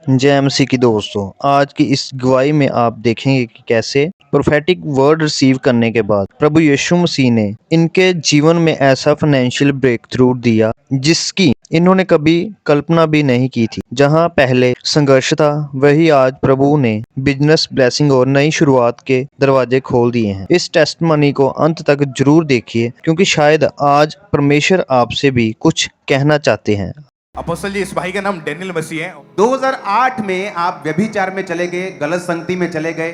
जय मसीह की दोस्तों, आज की इस गवाही में आप देखेंगे कि कैसे प्रोफेटिक वर्ड रिसीव करने के बाद प्रभु यीशु मसीह ने इनके जीवन में ऐसा फाइनेंशियल ब्रेक थ्रू दिया जिसकी इन्होंने कभी कल्पना भी नहीं की थी। जहां पहले संघर्ष था, वही आज प्रभु ने बिजनेस ब्लेसिंग और नई शुरुआत के दरवाजे खोल दिए हैं। इस टेस्टमनी को अंत तक जरूर देखिए, क्योंकि शायद आज परमेश्वर आपसे भी कुछ कहना चाहते हैं। अपोस्टल जी, इस भाई का नाम डेनियल मसीह है। 2008 में आप व्यभिचार में चले गए, गलत संगति में चले गए,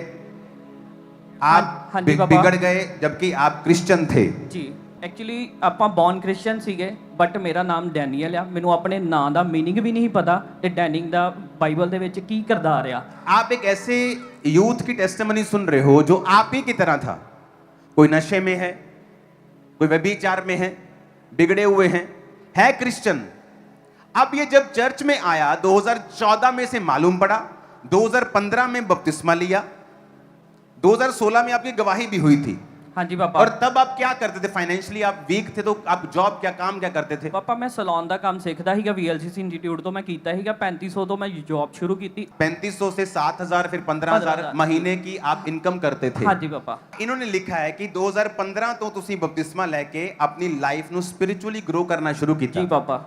आप हाँ जी पापा। बिगड़ गए, जबकि आप क्रिश्चियन थे। ਜੀ ਐਕਚੁਅਲੀ ਆਪਾਂ ਬੌਰਨ ਕ੍ਰਿਸਚੀਅਨ ਸੀਗੇ, ਬਟ ਮੇਰਾ ਨਾਮ ਡੈਨੀਅਲ ਆ। ਮੈਨੂੰ ਆਪਣੇ ਨਾਂ ਦਾ ਮੀਨਿੰਗ ਵੀ ਨਹੀਂ ਪਤਾ ਤੇ ਡੈਨਿੰਗ ਦਾ ਬਾਈਬਲ ਦੇ ਵਿੱਚ ਕੀ ਕਿਰਦਾਰ ਆ। आप एक ऐसे यूथ की टेस्टिमनी सुन रहे हो जो आप ही की तरह था। कोई नशे में है, कोई व्यभिचार में है, बिगड़े हुए हैं, है क्रिश्चियन। अब ये जब चर्च में आया 2014 में से मालूम पड़ा, 2015 में बपतिस्मा लिया, 2016 में आपकी गवाही भी हुई थी। हाँ जी पापा। और तब आप क्या करते थे? फाइनेंशियली आप वीक थे, तो आप जॉब क्या काम क्या करते थे? ਪਾਪਾ ਮੈਂ ਸਲੂਨ ਦਾ ਕੰਮ ਸਿੱਖਦਾ ਸੀਗਾ, VLCC ਇੰਸਟੀਚਿਊਟ ਤੋਂ ਮੈਂ ਕੀਤਾ ਸੀਗਾ। 3500 ਤੋਂ ਮੈਂ ਜੌਬ ਸ਼ੁਰੂ ਕੀਤੀ। 3500 से 7000 फिर 15000 महीने की आप इनकम करते थे। हाँ जी पापा। इन्होंने लिखा है कि 2015 ਤੋਂ ਤੁਸੀਂ ਬਪਤਿਸਮਾ ਲੈ ਕੇ ਆਪਣੀ ਲਾਈਫ ਨੂੰ ਸਪਿਰਿਚੁਅਲੀ ਗਰੋ ਕਰਨਾ ਸ਼ੁਰੂ ਕੀਤਾ। ਜੀ ਪਾਪਾ।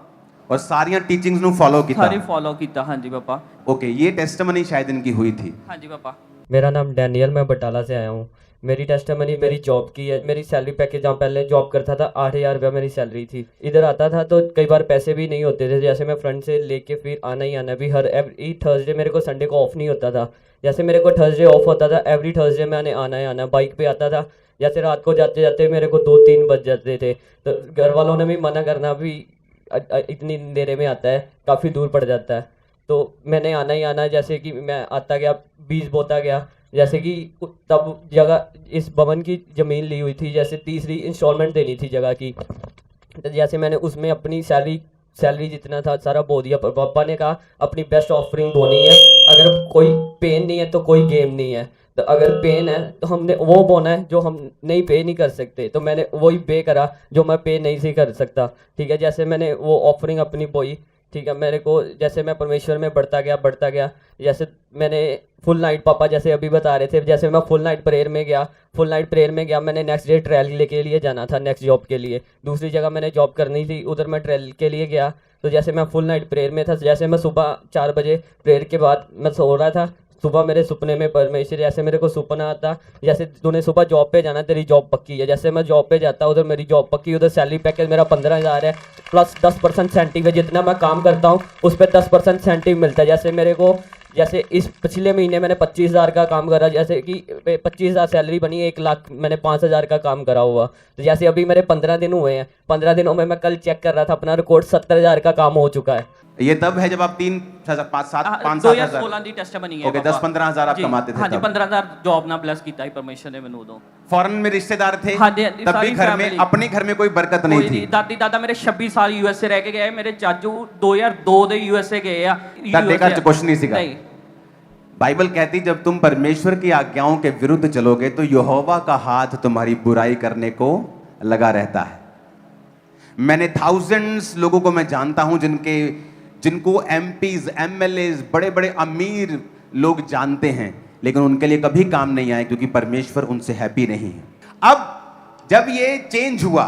और सारियां टीचिंग्स ਨੂੰ फॉलो ਕੀਤਾ। ਸਾਰੇ ਫੋਲੋ ਕੀਤਾ। हाँ जी पापा। ओके, ये टेस्टिमनी शायद इनकी हुई थी। हाँ जी पापा। मेरा नाम डैनियल, मैं बटाला से आया हूँ। मेरी टेस्टमनी मेरी जॉब की है। मेरी सैलरी पैकेज, जहाँ पहले जॉब करता था 8000 रुपया मेरी सैलरी थी। इधर आता था तो कई बार पैसे भी नहीं होते थे, जैसे मैं फ्रंट से लेके फिर आना ही आना भी। हर एवरी थर्सडे मेरे को, संडे को ऑफ नहीं होता था। जैसे मेरे को थर्सडे ऑफ होता था, एवरी थर्सडे मैंने आना ही आना। बाइक पे आता था, जैसे रात को जाते जाते मेरे को 2-3 बज जाते थे, तो घर वालों ने भी मना करना भी इतनी अंधेरे में आता है, काफ़ी दूर पड़ जाता है, तो मैंने आना ही आना। जैसे कि मैं आता गया, बीज बोता गया। जैसे कि तब जगह इस भवन की ज़मीन ली हुई थी, जैसे तीसरी इंस्टॉलमेंट देनी थी जगह की, तो जैसे मैंने उसमें अपनी सैलरी जितना था सारा बो दिया। पापा ने कहा अपनी बेस्ट ऑफरिंग बोनी है, अगर कोई पेन नहीं है तो कोई गेम नहीं है। तो अगर पेन है तो हमने वो बोना है जो हम नहीं पे नहीं कर सकते, तो मैंने वही पे करा जो मैं पे नहीं से कर सकता। ठीक है, जैसे मैंने वो ऑफरिंग अपनी बोई। ठीक है, मेरे को जैसे मैं परमेश्वर में बढ़ता गया। जैसे मैंने फुल नाइट, पापा जैसे अभी बता रहे थे, जैसे मैं फुल नाइट प्रेयर में गया। मैंने नेक्स्ट डे ट्रायल के लिए जाना था, नेक्स्ट जॉब के लिए। दूसरी जगह मैंने जॉब करनी थी, उधर मैं ट्रायल के लिए गया। तो जैसे मैं फुल नाइट प्रेयर में था, जैसे मैं सुबह 4 बजे प्रेयर के बाद मैं सो रहा था, सुबह मेरे सपने में परमेश्वर जैसे मेरे को सपना आता, जैसे तूने सुबह जॉब पे जाना, तेरी जॉब पक्की है। जैसे मैं जॉब पे जाता, उधर मेरी जॉब पक्की, उधर सैलरी पैकेज मेरा 15000 है, प्लस 10% सेंटिव है। जितना मैं काम करता हूँ उस पर 10% सेंटिव मिलता है। जैसे मेरे को, जैसे इस पिछले महीने मैंने 25000 का काम करा, जैसे कि 25000 सैलरी बनी, 1 लाख मैंने 5000 का काम करा हुआ। तो जैसे अभी मेरे 15 दिन हुए हैं, 15 दिनों में मैं कल चेक कर रहा था, अपना रिकॉर्ड 70000 का काम हो चुका है। ये तब है जब आप 5-7 हजार 2016 ਦੀ ਟੈਸਟਮਨੀ ਹੈ। ओके, 10-15 हजार आप कमाते थे। हाँ जी, तब 15000 जॉब ਨਾਲ ਬਲੈਸ ਕੀਤਾ ਸੀ परमेश्वर ने ਮੈਨੂੰ ਉਦੋਂ। फॉरेन में रिश्तेदार थे, हाँ जी, तब भी सारी घर में, family। अपने घर में कोई बरकत नहीं थी। ਦਾਦੀ ਦਾਦਾ ਮੇਰੇ 26 ਸਾਲ USA ਰਹਿ ਕੇ ਗਏ। ਮੇਰੇ ਚਾਚੂ 2002 ਦੇ USA ਗਏ ਆ। ਦਾਦੇ ਘਰ ਚ ਕੁਛ ਨਹੀਂ ਸੀਗਾ। नहीं। बाइबल कहती जब तुम परमेश्वर की आज्ञाओं के विरुद्ध चलोगे तो यहोवा का हाथ तुम्हारी बुराई करने को लगा रहता है। मैंने थाउजेंड्स लोगों को मैं जानता हूं जिनको MPs, MLAs, बड़े बड़े अमीर लोग जानते हैं, लेकिन उनके लिए कभी काम नहीं आए, क्योंकि परमेश्वर उनसे हैप्पी नहीं है। अब जब ये चेंज हुआ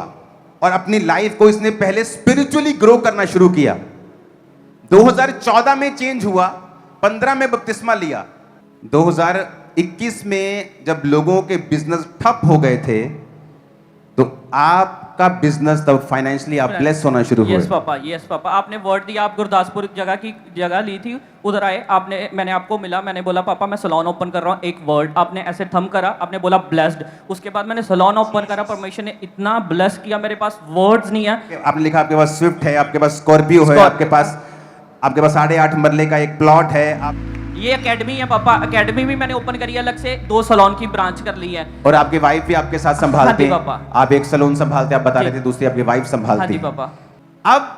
और अपनी लाइफ को इसने पहले स्पिरिचुअली ग्रो करना शुरू किया, 2014 में चेंज हुआ, 15 में बपतिस्मा लिया, 2021 में जब लोगों के बिजनेस ठप हो गए थे, तो आपका बिजनेस तब फाइनेंशियली आप ब्लेस होना शुरू हुए। यस पापा, आपने वर्ड दिया। आप गुरदासपुर जगह ली थी, उधर आए, मैंने आपको मिला, मैंने बोला पापा मैं सैलून ओपन कर रहा हूँ, एक वर्ड आपने ऐसे थम करा, आपने बोला ब्लेस्ड। उसके बाद मैंने सैलून ओपन करा, परमेश्वर ने इतना ब्लेस किया, मेरे पास वर्ड्स नहीं है। आपने लिखा आपके पास स्विफ्ट है, आपके पास स्कॉर्पियो है, आपके पास 8.5 मरले का एक प्लॉट है। आप ये एकेडमी है पापा, एकेडमी भी मैंने ओपन करी है, अलग से 2 सैलून की ब्रांच कर ली है। और आपकी वाइफ भी आपके साथ संभालते हाँ जी हैं। पापा। आप एक सैलून संभालते, आप बता रहे थे, दूसरी आपकी वाइफ संभालती हाँ जी है। पापा। अब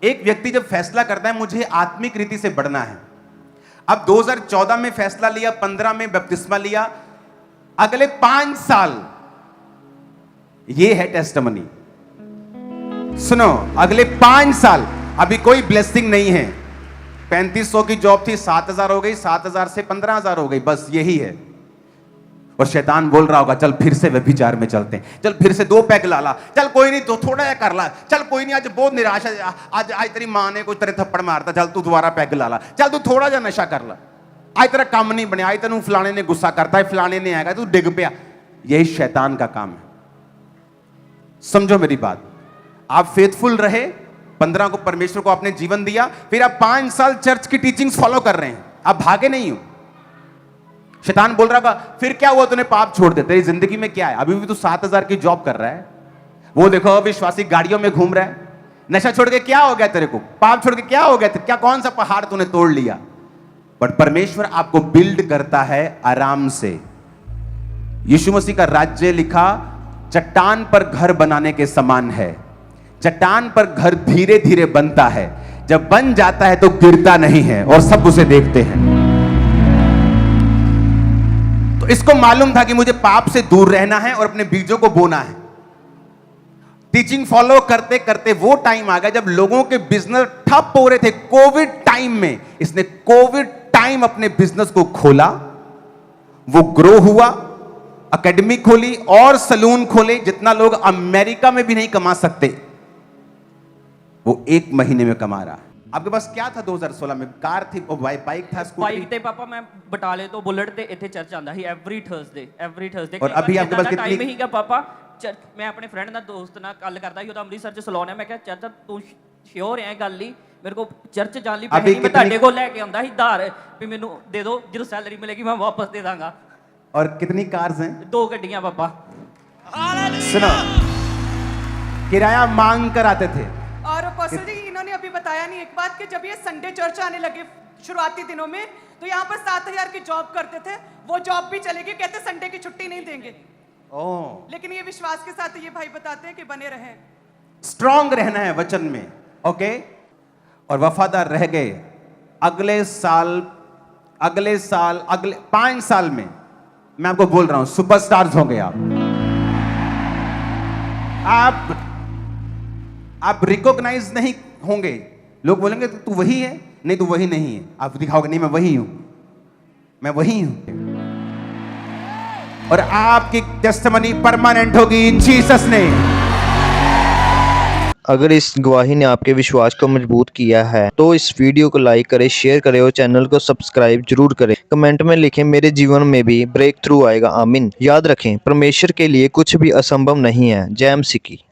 एक व्यक्ति जब फैसला करता है मुझे आत्मिक रीति से बढ़ना है, अब 2014 में फैसला लिया, 15 में बपतिस्मा लिया, अगले 5 साल, ये है टेस्टिमनी। सुनो, अगले 5 साल अभी कोई ब्लेसिंग नहीं है, 3500 की जॉब थी, 7000 हो गई, 7000 से 15000 हो गई, बस यही है। और शैतान बोल रहा होगा चल फिर से व्यभिचार में चलते हैं, चल फिर से 2 पैग ला ला, चल कोई नहीं तो थोड़ा या कर ला, चल कोई नहीं आज बहुत निराशा, आज आज तेरी माँ ने कुछ तेरे थप्पड़ मारता, चल तू दोबारा पैग ला ला, चल तू थोड़ा जा नशा कर ला, आज तेरा काम नहीं बने, आज तेनू फलाने ने गुस्सा करता है, फलाने ने आएगा, तू डिग पिया। यही शैतान का काम है। समझो मेरी बात, आप फेथफुल रहे, 15 को परमेश्वर को आपने जीवन दिया, फिर आप 5 साल चर्च की टीचिंग्स फॉलो कर रहे हैं, आप भागे नहीं हो। शैतान बोल रहा होगा फिर क्या हुआ, तूने पाप छोड़ दिया, तेरी जिंदगी में क्या है, अभी भी तू 7000 की जॉब कर रहा है, वो देखो अविश्वासी गाड़ियों में घूम रहा है, नशा छोड़ के क्या हो गया तेरे को, पाप छोड़ के क्या हो गया, क्या कौन सा पहाड़ तूने तोड़ लिया। बट परमेश्वर आपको बिल्ड करता है आराम से। यीशु मसीह का राज्य लिखा चट्टान पर घर बनाने के समान है। चट्टान पर घर धीरे धीरे बनता है, जब बन जाता है तो गिरता नहीं है और सब उसे देखते हैं। तो इसको मालूम था कि मुझे पाप से दूर रहना है और अपने बीजों को बोना है। टीचिंग फॉलो करते करते वो टाइम आ गया जब लोगों के बिजनेस ठप हो रहे थे। कोविड टाइम में इसने कोविड टाइम अपने बिजनेस को खोला, वो ग्रो हुआ, एकेडमी खोली और सलून खोले। जितना लोग अमेरिका में भी नहीं कमा सकते वो 1 महीने में कमा रहा है। आपके पास क्या था 2016 में? कार थी, बाइक था, स्कूटी? बाइक ते पापा मैं बटाले तो बुलेट ते इथे चर्च आंदा ही एवरी थर्सडे। और अभी आपके पास कितनी टाइम ही क्या पापा? चर्च मैं अपने फ्रेंड ना दोस्त ना गल करदा ही, ओदा अमृतसर च सलोन है। मैं क्या चर्च तू श्योर है गल ही, मेरे को चर्च जान ली पैसे मैं ਤੁਹਾਡੇ को लेके आंदा ही धार भी मेनू दे दो, जो सैलरी मिलेगी मैं वापस दे दांगा। और कितनी कार्स हैं? 2 गड्डियां पापा। सुनो, किराया मांग कर आते थे। और अपोस्टल जी इन्होंने अभी बताया नहीं एक बात कि जब ये संडे चर्च आने लगे शुरुआती दिनों में, तो यहाँ पर 7000 की जॉब करते थे, वो जॉब भी चलेगी, कहते संडे की छुट्टी नहीं देंगे। लेकिन ये विश्वास के साथ ये भाई बताते हैं कि बने रहें, स्ट्रांग रहना है वचन में, ओके, और वफादार रह गए। अगले 5 साल में मैं आपको बोल रहा हूं सुपरस्टार्स होंगे आप रिकॉग्नाइज नहीं होंगे। लोग बोलेंगे तू वही है, नहीं तू वही नहीं है। आप दिखाओगे नहीं मैं वही हूं, मैं वही हूं। और आपकी टेस्टिमनी परमानेंट होगी इन जीसस नेम। अगर इस गवाही ने आपके विश्वास को मजबूत किया है तो इस वीडियो को लाइक करें, शेयर करें और चैनल को सब्सक्राइब जरूर करें। कमेंट में लिखें मेरे जीवन में भी ब्रेक थ्रू आएगा, आमीन। याद रखें परमेश्वर के लिए कुछ भी असंभव नहीं है। जय मसीह की।